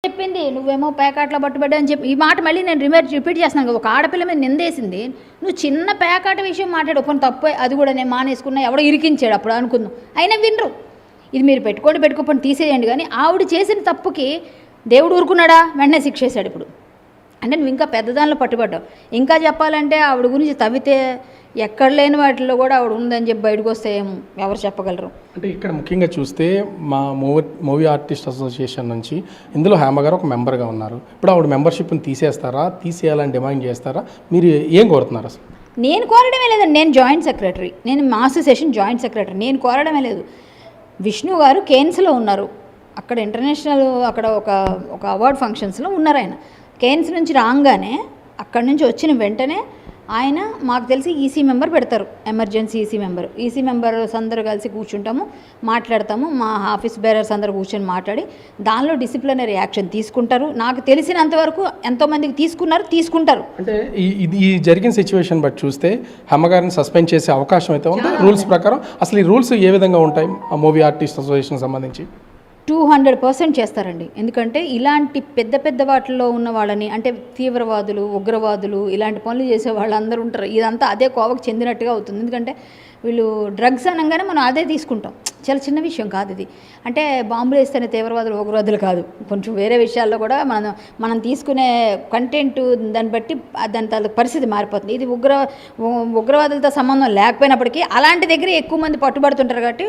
చెప్పింది నువ్వేమో ప్యాకాట్లో పట్టుబడ్డా అని చెప్పి ఈ మాట మళ్ళీ నేను రిపీట్ చేస్తున్నాను. ఒక ఆడపిల్ల మీద నిందేసింది, నువ్వు చిన్న ప్యాకాట విషయం మాట్లాడు కొన్ని తప్పు, అది కూడా నేను మానేసుకున్నా, ఎవడో ఇరికించాడు అప్పుడు అనుకుందాం, అయినా వినరు. ఇది మీరు పెట్టుకోకపోతే తీసేయండి. కానీ ఆవిడ చేసిన తప్పుకి దేవుడు ఊరుకున్నాడా? వెంటనే శిక్ష వేశాడు. ఇప్పుడు అంటే నువ్వు ఇంకా పెద్దదానిలో పట్టుబడ్డావు. ఇంకా చెప్పాలంటే ఆవిడ గురించి తవ్వితే ఎక్కడ లేని వాటిల్లో కూడా ఆవిడ ఉందని చెప్పి బయటకు వస్తే ఎవరు చెప్పగలరు? అంటే ఇక్కడ ముఖ్యంగా చూస్తే మా మూవీ ఆర్టిస్ట్ అసోసియేషన్ నుంచి ఇందులో హేమ గారు ఒక మెంబర్గా ఉన్నారు. ఇప్పుడు ఆవిడ మెంబర్షిప్ని తీసేస్తారా, తీసేయాలని డిమాండ్ చేస్తారా? మీరు ఏం కోరుతున్నారు అసలు? నేను కోరడమే లేదండి. నేను జాయింట్ సెక్రటరీ, నేను మా అసోసియేషన్ జాయింట్ సెక్రటరీ. నేను కోరడమే లేదు. విష్ణు గారు కేన్స్లో ఉన్నారు, అక్కడ ఇంటర్నేషనల్ అక్కడ ఒక అవార్డ్ ఫంక్షన్స్లో ఉన్నారు. ఆయన కేన్స్ నుంచి రాగానే అక్కడి నుంచి వచ్చిన వెంటనే ఆయన మాకు తెలిసి ఈసీ మెంబర్ పెడతారు, ఎమర్జెన్సీ ఈసీ మెంబర్స్ అందరూ కలిసి కూర్చుంటాము, మాట్లాడతాము. మా ఆఫీస్ బేరర్స్ అందరూ కూర్చొని మాట్లాడి దానిలో డిసిప్లినరీ యాక్షన్ తీసుకుంటారు. నాకు తెలిసినంతవరకు ఎంతోమందికి తీసుకుంటారు. అంటే ఈ జరిగిన సిచ్యువేషన్ బట్టి చూస్తే హమ్మగారిని సస్పెండ్ చేసే అవకాశం అయితే ఉంది రూల్స్ ప్రకారం. అసలు ఈ రూల్స్ ఏ విధంగా ఉంటాయి ఆ మూవీ ఆర్టిస్ట్ అసోసియేషన్ సంబంధించి? 200% చేస్తారండి. ఎందుకంటే ఇలాంటి పెద్ద వాటిల్లో ఉన్న వాళ్ళని, అంటే తీవ్రవాదులు, ఉగ్రవాదులు, ఇలాంటి పనులు చేసే వాళ్ళందరూ ఉంటారు. ఇదంతా అదే కోవకు చెందినట్టుగా అవుతుంది. ఎందుకంటే వీళ్ళు డ్రగ్స్ అనగానే మనం అదే తీసుకుంటాం. చాలా చిన్న విషయం కాదు ఇది. అంటే బాంబులు వేస్తేనే తీవ్రవాదులు, ఉగ్రవాదులు కాదు. కొంచెం వేరే విషయాల్లో కూడా మనం తీసుకునే కంటెంట్ దాన్ని బట్టి దాని పరిస్థితి మారిపోతుంది. ఇది ఉగ్రవాదులతో సంబంధం లేకపోయినప్పటికీ అలాంటి దగ్గర ఎక్కువ మంది పట్టుబడుతుంటారు కాబట్టి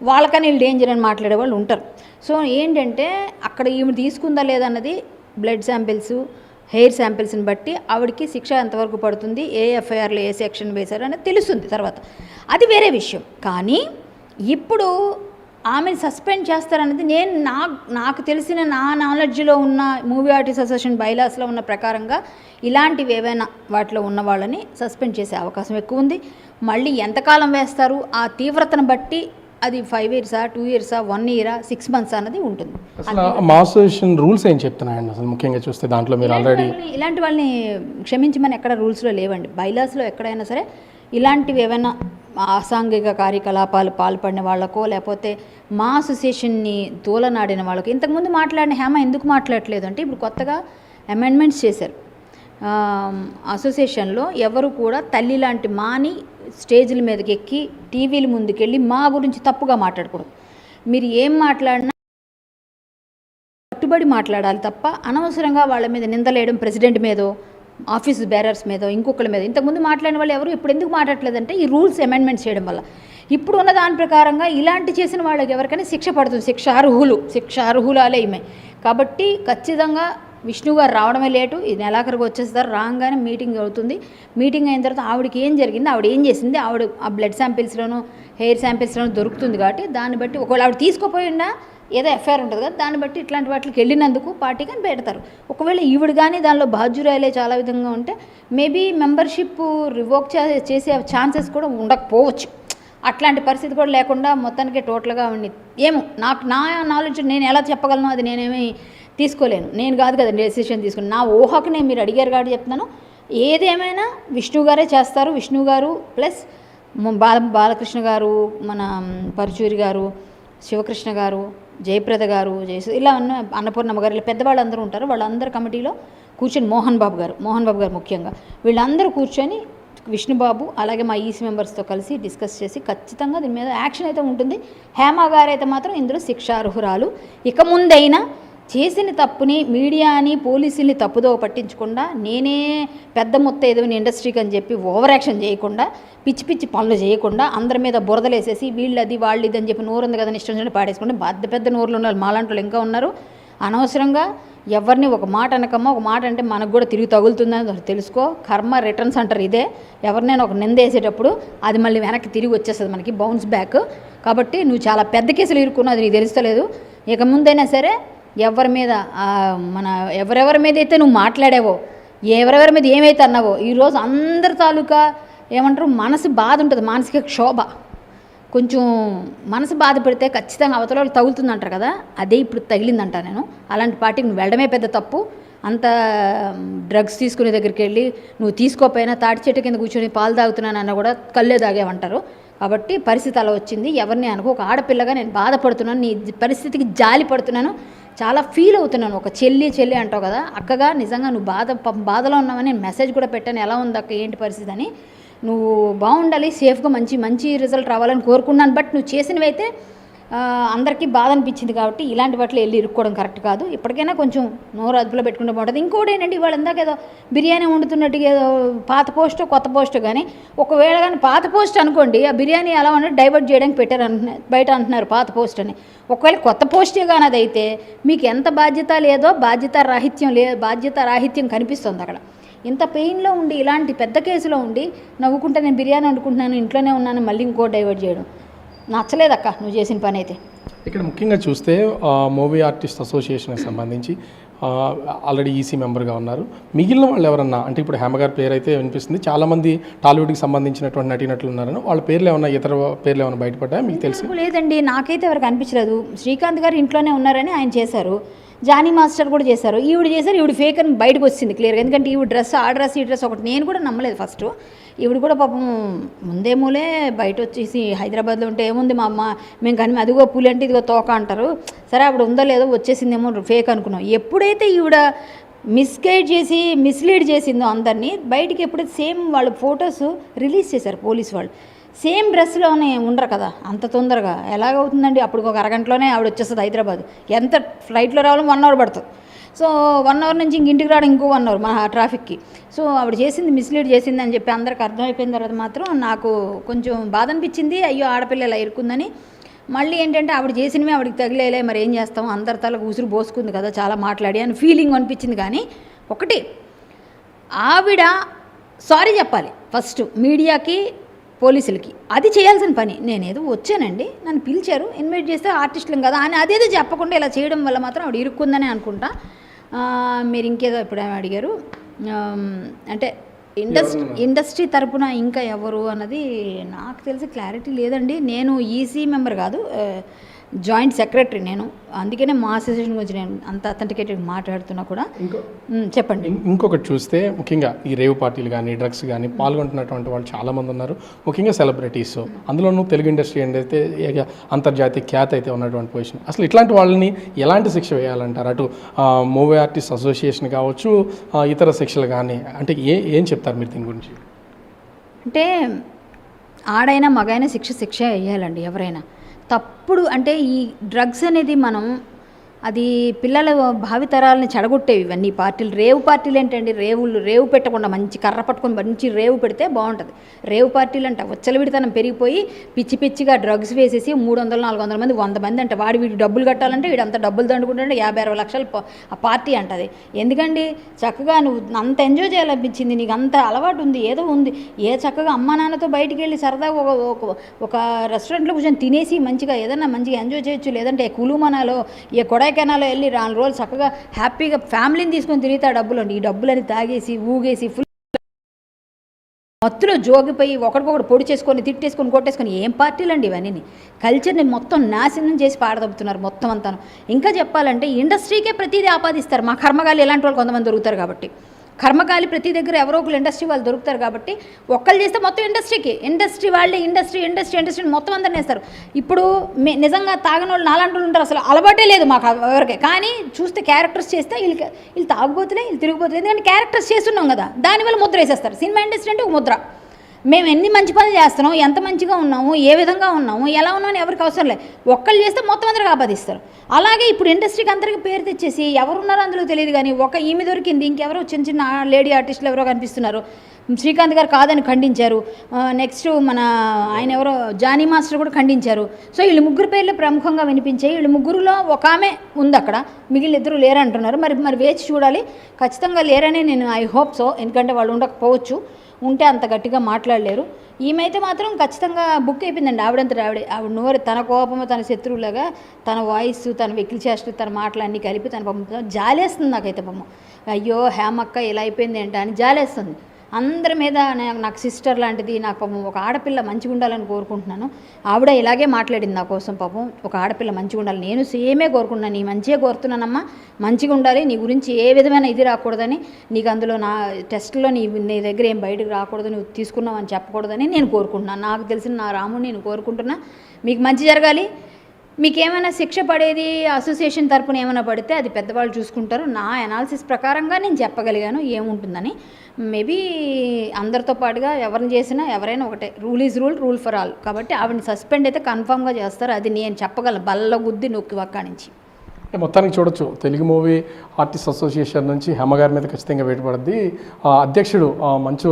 వాళ్ళకని వీళ్ళు డేంజర్ అని మాట్లాడే వాళ్ళు ఉంటారు. సో ఏంటంటే అక్కడ ఈమె తీసుకుందా లేదన్నది బ్లడ్ శాంపిల్స్, హెయిర్ శాంపిల్స్ని బట్టి ఆవిడకి శిక్ష ఎంతవరకు పడుతుంది, ఏ ఎఫ్ఐఆర్లో ఏ సెక్షన్ వేశారు అనేది తెలుస్తుంది తర్వాత. అది వేరే విషయం. కానీ ఇప్పుడు ఆమెను సస్పెండ్ చేస్తారన్నది నాకు తెలిసిన నా నాలెడ్జ్లో ఉన్న మూవీ ఆర్టిస్ట్ అసోసియేషన్ బైలాస్లో ఉన్న ప్రకారంగా ఇలాంటివి ఏవైనా వాటిలో ఉన్న వాళ్ళని సస్పెండ్ చేసే అవకాశం ఎక్కువ ఉంది. మళ్ళీ ఎంతకాలం వేస్తారు ఆ తీవ్రతను బట్టి అది 5 years, 2 years, 1 year, 6 months అన్నది ఉంటుంది. అసలు మా అసోసియేషన్ రూల్స్ ఏం చెప్తున్నాయండి అసలు ముఖ్యంగా చూస్తే? దాంట్లో మీరు ఆల్రెడీ ఇలాంటి వాళ్ళని క్షమించమని ఎక్కడ రూల్స్లో లేవండి. బైలాస్లో ఎక్కడైనా సరే ఇలాంటివి ఏమైనా అసాంఘిక కార్యకలాపాలు పాల్పడిన వాళ్ళకో, లేకపోతే మా అసోసియేషన్ని తూలనాడిన వాళ్ళకో, ఇంతకుముందు మాట్లాడిన హేమ ఎందుకు మాట్లాడలేదు అంటే ఇప్పుడు కొత్తగా అమెండ్మెంట్స్ చేశారు. అసోసియేషన్లో ఎవరు కూడా తల్లి లాంటి మాని స్టేజ్ల మీదకి ఎక్కి టీవీల ముందుకెళ్ళి మా గురించి తప్పుగా మాట్లాడకూడదు. మీరు ఏం మాట్లాడినా కట్టుబడి మాట్లాడాలి తప్ప అనవసరంగా వాళ్ళ మీద నిందలేయడం, ప్రెసిడెంట్ మీదో, ఆఫీస్ బేరర్స్ మీదో, ఇంకొకరి మీద. ఇంతకుముందు మాట్లాడిన వాళ్ళు ఎవరు ఇప్పుడు ఎందుకు మాట్లాడలేదంటే ఈ రూల్స్ అమెండ్మెంట్స్ చేయడం వల్ల. ఇప్పుడు ఉన్న దాని ప్రకారంగా ఇలాంటి చేసిన వాళ్ళకి ఎవరికైనా శిక్ష పడుతుంది. శిక్ష అర్హులాలే ఈమె. కాబట్టి ఖచ్చితంగా విష్ణు గారు రావడమే లేటు, ఇది నెలాఖరికి వచ్చేస్తారు. రాగానే మీటింగ్ అవుతుంది. మీటింగ్ అయిన తర్వాత ఆవిడకి ఏం జరిగింది, ఆవిడ ఏం చేసింది, ఆవిడ ఆ బ్లడ్ శాంపిల్స్లోనూ హెయిర్ శాంపిల్స్లోనూ దొరుకుతుంది. కాబట్టి దాన్ని బట్టి ఒకవేళ ఆవిడ తీసుకోపోయినా ఏదో ఎఫ్ఐఆర్ ఉంటుంది కదా, దాన్ని బట్టి ఇట్లాంటి వాటికి వెళ్ళినందుకు పార్టీ కానీ పెడతారు. ఒకవేళ ఈవిడ కానీ దానిలో బాధ్యురాలే చాలా విధంగా ఉంటే మేబీ మెంబర్షిప్ రివోక్ చేసే ఛాన్సెస్ కూడా ఉండకపోవచ్చు. అట్లాంటి పరిస్థితి కూడా లేకుండా మొత్తానికి టోటల్గా ఉండి ఏమో నా నాలెడ్జ్ నేను ఎలా చెప్పగలను, అది నేనేమీ తీసుకోలేను. నేను కాదు కదా డెసిషన్ తీసుకుని, నా ఊహకు నేను మీరు అడిగారు కాబట్టి చెప్తున్నాను. ఏదేమైనా విష్ణు గారే చేస్తారు. విష్ణు గారు ప్లస్ బాలకృష్ణ గారు, మన పరుచూరి గారు, శివకృష్ణ గారు, జయప్రద గారు, ఇలా ఉన్న అన్నపూర్ణమ్మ గారు, ఇలా పెద్దవాళ్ళందరూ ఉంటారు. వాళ్ళందరూ కమిటీలో కూర్చొని మోహన్ బాబు గారు ముఖ్యంగా వీళ్ళందరూ కూర్చొని విష్ణుబాబు అలాగే మా ఈసీ మెంబర్స్తో కలిసి డిస్కస్ చేసి ఖచ్చితంగా దీని మీద యాక్షన్ అయితే ఉంటుంది. హేమ గారు అయితే మాత్రం ఇందులో శిక్షార్హురాలు. ఇక ముందైనా చేసిన తప్పుని మీడియాని, పోలీసుల్ని తప్పుదో పట్టించకుండా, నేనే పెద్ద మొత్తం ఇండస్ట్రీకి అని చెప్పి ఓవర్ యాక్షన్ చేయకుండా, పిచ్చి పనులు చేయకుండా, అందరి మీద బురదలేసేసి వీళ్ళది వాళ్ళది అని చెప్పి నోరుంది కదా ఇష్టం చెప్పి పాడేసుకుంటే పెద్ద నోరులు ఉన్నారు. మాలాంటి వాళ్ళు ఇంకా ఉన్నారు. అనవసరంగా ఎవరిని ఒక మాట అనకమ్మా, ఒక మాట అంటే మనకు కూడా తిరిగి తగులుతుందని తెలుసుకో. కర్మ రిటర్న్స్ అంటారు. ఇదే ఎవరినైనా ఒక నిందేసేటప్పుడు అది మళ్ళీ వెనక్కి తిరిగి వచ్చేస్తుంది, మనకి బౌన్స్ బ్యాక్. కాబట్టి నువ్వు చాలా పెద్ద కేసులు ఇరుక్కున్నావు, అది నీకు తెలుస్తలేదు. ఇక ముందైనా సరే ఎవరి మీద ఎవరెవరి మీద అయితే నువ్వు మాట్లాడావో, ఎవరెవరి మీద ఏమైతే అన్నావో, ఈరోజు అందరి తాలూకా ఏమంటారు మనసు బాధ ఉంటుంది, మానసిక క్షోభ. కొంచెం మనసు బాధ పెడితే ఖచ్చితంగా అవతల వాళ్ళు తగులుతుందంటారు కదా, అదే ఇప్పుడు తగిలిందంట. నేను అలాంటి పార్టీకి నువ్వు వెళ్ళడమే పెద్ద తప్పు. అంత డ్రగ్స్ తీసుకునే దగ్గరికి వెళ్ళి నువ్వు తీసుకోపోయినా తాటి చెట్టు కింద కూర్చొని పాలు తాగుతున్నానన్నా కూడా కళ్ళే తాగేవంటారు. కాబట్టి పరిస్థితి అలా వచ్చింది. ఎవరిని అనుకో, ఒక ఆడపిల్లగా నేను బాధపడుతున్నాను, నీ పరిస్థితికి జాలి పడుతున్నాను. చాలా ఫీల్ అవుతున్నాను. ఒక చెల్లి అంటావు కదా, అక్కగా నిజంగా నువ్వు బాధలో ఉన్నావని నేను మెసేజ్ కూడా పెట్టాను, ఎలా ఉంది అక్క ఏంటి పరిస్థితి అని. నువ్వు బాగుండాలి, సేఫ్గా మంచి రిజల్ట్ రావాలని కోరుకున్నాను. బట్ నువ్వు చేసినవి అయితే అందరికీ బాధ అనిపించింది కాబట్టి ఇలాంటి వాటిలో వెళ్ళి ఇరుక్కోవడం కరెక్ట్ కాదు. ఇప్పటికైనా కొంచెం నోరు అదుపులో పెట్టుకుంటే బాగుంటుంది. ఇంకోటి ఏంటంటే ఇవాళ ఇందాక ఏదో బిర్యానీ వండుతున్నట్టుగా ఏదో పాత పోస్టో కొత్త పోస్టో కానీ, ఒకవేళ కానీ పాత పోస్ట్ అనుకోండి, ఆ బిర్యానీ ఎలా ఉన్నట్టు డైవర్ట్ చేయడానికి పెట్టారు అంటున్నారు, బయట అంటున్నారు పాత పోస్ట్ అని. ఒకవేళ కొత్త పోస్టే కానీ అదైతే మీకు ఎంత బాధ్యత లేదో బాధ్యత రాహిత్యం కనిపిస్తుంది అక్కడ. ఇంత పెయిన్లో ఉండి ఇలాంటి పెద్ద కేసులో ఉండి నవ్వుకుంటే నేను బిర్యానీ వండుకుంటున్నాను, ఇంట్లోనే ఉన్నాను, మళ్ళీ ఇంకో డైవర్ట్ చేయడం నచ్చలేదక్క నువ్వు చేసిన పని అయితే. ఇక్కడ ముఖ్యంగా చూస్తే మూవీ ఆర్టిస్ట్ అసోసియేషన్కి సంబంధించి ఆల్రెడీ ఈసీ మెంబర్గా ఉన్నారు. మిగిలిన వాళ్ళు ఎవరన్నా, అంటే ఇప్పుడు హేమ గారి పేరు అయితే వినిపిస్తుంది, చాలామంది టాలీవుడ్కి సంబంధించినటువంటి నటీనటులు ఉన్నారని, వాళ్ళ పేర్లు ఏమన్నా ఇతర పేర్లు ఏమైనా బయటపడ్డా మీకు తెలుసు? లేదండి, నాకైతే ఎవరికి అనిపించలేదు. శ్రీకాంత్ గారు ఇంట్లోనే ఉన్నారని ఆయన చేశారు, జానీ మాస్టర్ కూడా చేశారు, ఈవిడ చేశారు. ఈవిడ ఫేక్ అని బయటకు వచ్చింది క్లియర్గా. ఎందుకంటే ఈవిడ ఈ డ్రెస్ ఒకటి నేను కూడా నమ్మలేదు ఫస్ట్. ఈవిడ కూడా పాపం ముందేమూలే బయట వచ్చేసి హైదరాబాద్లో ఉంటే ఏముంది మా అమ్మ మేము కానీ అదిగో పూలు అంటే ఇదిగో తోక అంటారు, సరే అప్పుడు ఉందో లేదో వచ్చేసిందేమో ఫేక్ అనుకున్నాం. ఎప్పుడైతే ఈవిడ మిస్లీడ్ చేసిందో అందరినీ, బయటికి ఎప్పుడైతే సేమ్ వాళ్ళ ఫొటోస్ రిలీజ్ చేశారు పోలీసు వాళ్ళు, సేమ్ డ్రెస్లోనే ఉండరు కదా అంత తొందరగా ఎలాగవుతుందండి. అప్పుడు ఒక అరగంటలోనే ఆవిడ వచ్చేస్తుంది హైదరాబాద్. ఎంత ఫ్లైట్లో రావాలని 1 అవర్ పడుతుంది. సో 1 అవర్ నుంచి ఇంటికి రావడం ఇంకో 1 అవర్ మన ట్రాఫిక్కి. సో ఆవిడ మిస్లీడ్ చేసింది అని చెప్పి అందరికి అర్థమైపోయిన తర్వాత మాత్రం నాకు కొంచెం బాధ అనిపించింది. అయ్యో ఆడపిల్ల ఇలా ఇరుక్కుందని. మళ్ళీ ఏంటంటే ఆవిడ చేసినవి ఆవిడకి తగిలేలే, మరి ఏం చేస్తాం, అందరి తలకు ఉసురు పోసుకుంది కదా చాలా మాట్లాడి అని ఫీలింగ్ అనిపించింది. కానీ ఒకటి, ఆవిడ సారీ చెప్పాలి ఫస్ట్ మీడియాకి, పోలీసులకి. అది చేయాల్సిన పని. నేనేదో వచ్చానండి, నన్ను పిలిచారు, ఇన్వైట్ చేస్తే ఆర్టిస్టులం కదా అని అదేదో చెప్పకుండా ఇలా చేయడం వల్ల మాత్రం ఆవిడ ఇరుక్కుందని అనుకుంటా. మీరు ఇంకేదో ఇప్పుడు ఏమి అడిగారు అంటే ఇండస్ట్రీ తరపున ఇంకా ఎవరు అన్నది నాకు తెలిసి క్లారిటీ లేదండి. నేను ఈసీ మెంబర్ కాదు, జాయింట్ సెక్రటరీ నేను, అందుకనే మా అసోసియేషన్ గురించి నేను అంత అథెంటికేటెడ్ మాట్లాడుతున్నా కూడా. చెప్పండి. ఇంకొకటి చూస్తే ముఖ్యంగా ఈ రేవ్ పార్టీలు కానీ డ్రగ్స్ కానీ పాల్గొంటున్నటువంటి వాళ్ళు చాలామంది ఉన్నారు, ముఖ్యంగా సెలబ్రిటీస్. అందులోనూ తెలుగు ఇండస్ట్రీ అయితే అంతర్జాతీయ ఖ్యాతి అయితే ఉన్నటువంటి పొజిషన్. అసలు ఇట్లాంటి వాళ్ళని ఎలాంటి శిక్ష వేయాలంటారు? అటు మూవీ ఆర్టిస్ట్ అసోసియేషన్ కావచ్చు, ఇతర శిక్షలు కానీ, అంటే ఏం చెప్తారు మీరు దీని గురించి? అంటే ఆడైనా మగైనా శిక్ష వేయాలండి ఎవరైనా. తప్పుడు అంటే ఈ డ్రగ్స్ అనేది అది పిల్లల భావితరాలని చెడగొట్టేవి ఇవన్నీ పార్టీలు. రేవు పార్టీలు ఏంటండి, రేవు పెట్టకుండా మంచి కర్ర పట్టుకొని మంచి రేవు పెడితే బాగుంటుంది. రేవు పార్టీలు అంటే విడతనం పెరిగిపోయి పిచ్చిగా డ్రగ్స్ వేసేసి 300-400 మంది 100 మంది అంటే వీడి డబ్బులు కట్టాలంటే వీడంతా డబ్బులు దండుకుంటుంటే 50-60 లక్షలు ఆ పార్టీ అంటది. ఎందుకండి, చక్కగా నువ్వు అంత ఎంజాయ్ చేయాలనిపించింది, నీకు అంత అలవాటు ఉంది, ఏదో ఉంది, చక్కగా అమ్మా నాన్నతో బయటికి వెళ్ళి సరదాగా ఒక రెస్టారెంట్లో కూర్చొని తినేసి మంచిగా ఏదన్నా మంచిగా ఎంజాయ్ చేయొచ్చు. లేదంటే కులుమనాలో కొడైకెనాల్లో వెళ్ళి 4 రోజులు చక్కగా హ్యాపీగా ఫ్యామిలీని తీసుకొని తిరిగితే డబ్బులు ఈ డబ్బులని తాగేసి ఊగేసి ఫుల్ మత్తులో జోగిపోయి ఒకరికొకరు పొడి చేసుకొని తిట్టేసుకొని కొట్టేసుకొని ఏం పార్టీలు అండి ఇవన్నీ. కల్చర్ని మొత్తం నాశనం చేసి పాడదొబ్బుతున్నారు మొత్తం అంతాను. ఇంకా చెప్పాలంటే ఇండస్ట్రీకే ప్రతిదీ ఆపాదిస్తారు. మా కర్మగాలి ఎలాంటి వాళ్ళు కొంతమంది దొరుకుతారు కాబట్టి, కర్మకాలి ప్రతి దగ్గర ఎవరో ఒకరు ఇండస్ట్రీ వాళ్ళు దొరుకుతారు కాబట్టి ఒక్కళ్ళు చేస్తే మొత్తం ఇండస్ట్రీ వాళ్ళే ఇండస్ట్రీ మొత్తం అందరినీ వేస్తారు. ఇప్పుడు నిజంగా తాగని వాళ్ళు నాలాంటి వాళ్ళు ఉంటారు, అసలు అలవాటే లేదు మాకు ఎవరికి. కానీ చూస్తే క్యారెక్టర్స్ చేస్తే వీళ్ళు తాగుబోతులే, వీళ్ళు తిరిగిపోతులే, ఎందుకంటే క్యారెక్టర్స్ చేస్తున్నాం కదా, దానివల్ల ముద్ర వేసేస్తారు. సినిమా ఇండస్ట్రీ అంటే ఒక ముద్ర. మేము ఎన్ని మంచి పనులు చేస్తున్నాం, ఎంత మంచిగా ఉన్నాము, ఏ విధంగా ఉన్నాము, ఎలా ఉన్నామని ఎవరికి అవసరం లేదు. ఒక్కళ్ళు చేస్తే మొత్తం అందరికి ఆపాదిస్తారు. అలాగే ఇప్పుడు ఇండస్ట్రీకి అందరికీ పేరు తెచ్చేసి ఎవరున్నారో అందులో తెలియదు. కానీ ఈమె దొరికింది, ఇంకెవరో చిన్న లేడీ ఆర్టిస్టులు ఎవరో కనిపిస్తున్నారు. శ్రీకాంత్ గారు కాదని ఖండించారు. నెక్స్ట్ ఆయన ఎవరో జానీ మాస్టర్ కూడా ఖండించారు. సో వీళ్ళు 3 పేర్లు ప్రముఖంగా వినిపించాయి. వీళ్ళు 3లో ఒక ఆమె ఉంది అక్కడ, మిగిలిన 2 లేరంటున్నారు. మరి వేచి చూడాలి. ఖచ్చితంగా లేరని నేను ఐ హోప్ సో, ఎందుకంటే వాళ్ళు ఉండకపోవచ్చు, ఉంటే అంత గట్టిగా మాట్లాడలేరు. ఈమె అయితే మాత్రం ఖచ్చితంగా బుక్ అయిపోయిందండి. ఆవిడ నోరు, తన కోపము, తన శత్రువులాగా తన వాయిస్, తన వెకిలి చేష్టలు, తన మాటలన్నీ కలిపి తన పంపుతాం. జాలేస్తుంది నాకైతే పాపం. అయ్యో హేమక్క ఇలా అయిపోయింది ఏంటా అని జాలేస్తుంది. అందరి మీద నాకు సిస్టర్ లాంటిది, నాకు పాపం ఒక ఆడపిల్ల మంచిగా ఉండాలని కోరుకుంటున్నాను. ఆవిడ ఇలాగే మాట్లాడింది నా కోసం. పాపం ఒక ఆడపిల్ల మంచిగా ఉండాలి, నేను సేమే కోరుకుంటున్నాను, నీ మంచిగా కోరుతున్నానమ్మా, మంచిగా ఉండాలి, నీ గురించి ఏ విధమైన ఇది రాకూడదని, నీకు అందులో నా టెస్ట్లో నీ దగ్గర ఏం బయటకు రాకూడదు, నువ్వు తీసుకున్నావు అని చెప్పకూడదని నేను కోరుకుంటున్నాను. నాకు తెలిసిన నా రాముని నేను కోరుకుంటున్నా. మీకు మంచి జరగాలి. మీకేమైనా శిక్ష పడేది అసోసియేషన్ తరపున ఏమైనా పడితే అది పెద్దవాళ్ళు చూసుకుంటారు. నా అనాలిసిస్ ప్రకారంగా నేను చెప్పగలిగాను ఏముంటుందని. మేబీ అందరితో పాటుగా ఎవరిని చేసినా ఎవరైనా ఒకటే, rule is rule, rule for all. కాబట్టి ఆవిడని సస్పెండ్ అయితే కన్ఫామ్గా చేస్తారు, అది నేను చెప్పగలను బల్ల గుద్ది నొక్కి ఒక్క నుంచి. మొత్తానికి చూడొచ్చు, తెలుగు మూవీ ఆర్టిస్ట్ అసోసియేషన్ నుంచి హేమ గారి మీద ఖచ్చితంగా వేటుపడుద్ది. అధ్యక్షుడు మంచు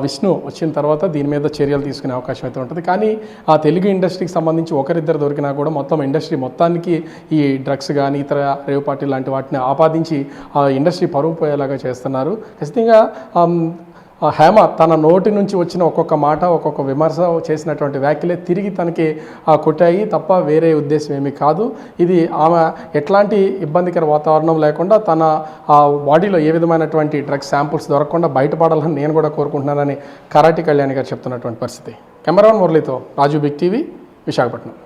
విష్ణు వచ్చిన తర్వాత దీని మీద చర్యలు తీసుకునే అవకాశం అయితే ఉంటుంది. కానీ ఆ తెలుగు ఇండస్ట్రీకి సంబంధించి ఒకరిద్దరు దొరికినా కూడా మొత్తం ఇండస్ట్రీ మొత్తానికి ఈ డ్రగ్స్ కానీ ఇతర రేవ్ పార్టీ లాంటి వాటిని ఆపాదించి ఆ ఇండస్ట్రీ పరువు పోయేలాగా చేస్తున్నారు. ఖచ్చితంగా హేమ తన నోటి నుంచి వచ్చిన ఒక్కొక్క మాట, ఒక్కొక్క విమర్శ చేసినటువంటి వ్యాఖ్యలే తిరిగి తనకి కొట్టాయి తప్ప వేరే ఉద్దేశం ఏమీ కాదు. ఇది ఆమె ఎట్లాంటి ఇబ్బందికర వాతావరణం లేకుండా తన బాడీలో ఏ విధమైనటువంటి డ్రగ్స్ శాంపుల్స్ దొరకకుండా బయటపడాలని నేను కూడా కోరుకుంటున్నానని కరాటి కళ్యాణి గారు చెప్తున్నటువంటి పరిస్థితి. కెమెరామెన్ మురళితో రాజు, బిగ్ టీవీ, విశాఖపట్నం.